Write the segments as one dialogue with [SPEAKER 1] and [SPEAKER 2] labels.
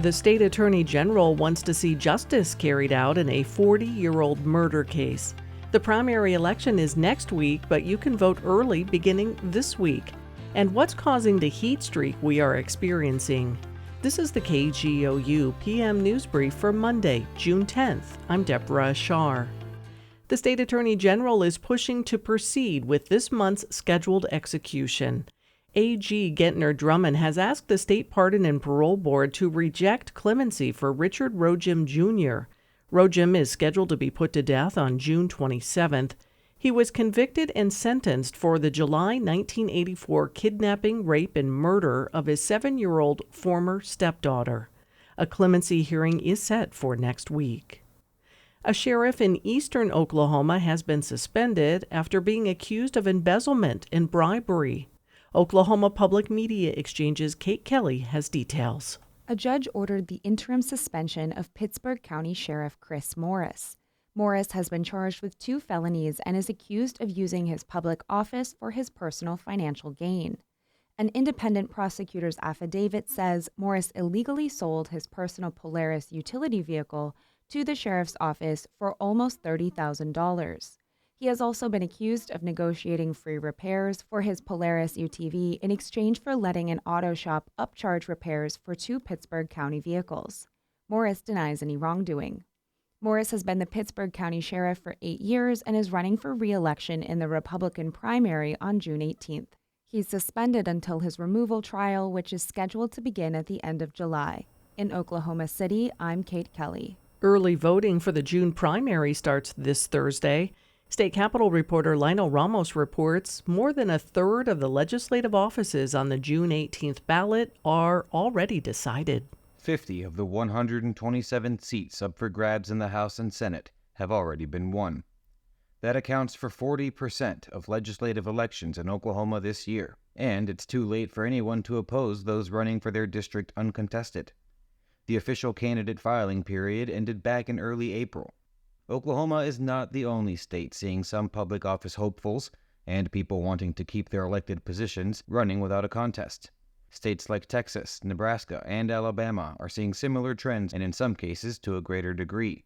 [SPEAKER 1] The state attorney general wants to see justice carried out in a 40-year-old murder case. The primary election is next week, but you can vote early beginning this week. And what's causing the heat streak we are experiencing? This is the KGOU PM NewsBrief for Monday, June 10th. I'm Deborah Ashar. The state attorney general is pushing to proceed with this month's scheduled execution. AG Gentner Drummond has asked the State Pardon and Parole Board to reject clemency for Richard Rojim Jr. Rojim is scheduled to be put to death on June 27th. He was convicted and sentenced for the July 1984 kidnapping, rape, and murder of his 7-year-old former stepdaughter. A clemency hearing is set for next week. A sheriff in eastern Oklahoma has been suspended after being accused of embezzlement and bribery. Oklahoma Public Media Exchange's Kate Kelly has details.
[SPEAKER 2] A judge ordered the interim suspension of Pittsburgh County Sheriff Chris Morris. Morris has been charged with 2 felonies and is accused of using his public office for his personal financial gain. An independent prosecutor's affidavit says Morris illegally sold his personal Polaris utility vehicle to the sheriff's office for almost $30,000. He has also been accused of negotiating free repairs for his Polaris UTV in exchange for letting an auto shop upcharge repairs for 2 Pittsburgh County vehicles. Morris denies any wrongdoing. Morris has been the Pittsburgh County Sheriff for 8 years and is running for re-election in the Republican primary on June 18th. He's suspended until his removal trial, which is scheduled to begin at the end of July. In Oklahoma City, I'm Kate Kelly.
[SPEAKER 1] Early voting for the June primary starts this Thursday. State Capitol reporter Lionel Ramos reports more than a third of the legislative offices on the June 18th ballot are already decided.
[SPEAKER 3] 50 of the 127 seats up for grabs in the House and Senate have already been won. That accounts for 40% of legislative elections in Oklahoma this year, and it's too late for anyone to oppose those running for their district uncontested. The official candidate filing period ended back in early April. Oklahoma is not the only state seeing some public office hopefuls and people wanting to keep their elected positions running without a contest. States like Texas, Nebraska, and Alabama are seeing similar trends, and in some cases to a greater degree.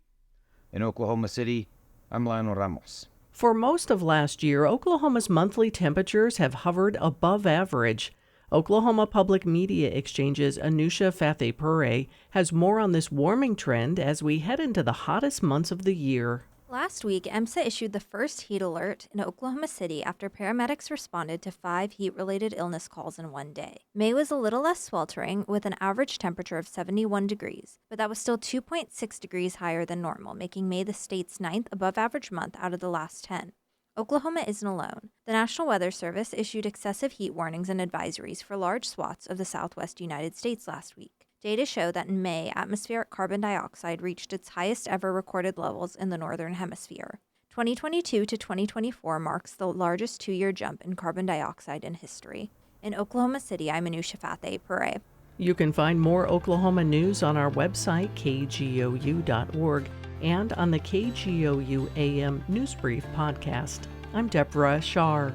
[SPEAKER 3] In Oklahoma City, I'm Lionel Ramos.
[SPEAKER 1] For most of last year, Oklahoma's monthly temperatures have hovered above average. Oklahoma Public Media Exchange's Anusha Fateh-Pure has more on this warming trend as we head into the hottest months of the year.
[SPEAKER 4] Last week, EMSA issued the first heat alert in Oklahoma City after paramedics responded to 5 heat-related illness calls in one day. May was a little less sweltering, with an average temperature of 71 degrees, but that was still 2.6 degrees higher than normal, making May the state's 9th above-average month out of the last 10. Oklahoma isn't alone. The National Weather Service issued excessive heat warnings and advisories for large swaths of the southwest United States last week. Data show that in May, atmospheric carbon dioxide reached its highest ever recorded levels in the northern hemisphere. 2022 to 2024 marks the largest 2-year jump in carbon dioxide in history. In Oklahoma City, I'm Anusha Fateh-Pure.
[SPEAKER 1] You can find more Oklahoma news on our website, kgou.org, and on the KGOU AM NewsBrief podcast. I'm Deborah Ashar.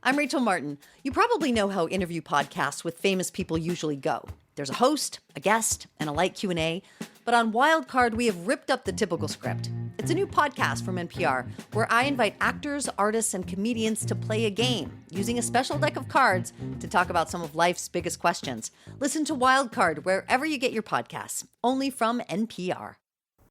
[SPEAKER 5] I'm Rachel Martin. You probably know how interview podcasts with famous people usually go. There's a host, a guest, and a light Q&A. But on Wildcard, we have ripped up the typical script. It's a new podcast from NPR where I invite actors, artists, and comedians to play a game using a special deck of cards to talk about some of life's biggest questions. Listen to Wildcard wherever you get your podcasts, only from NPR.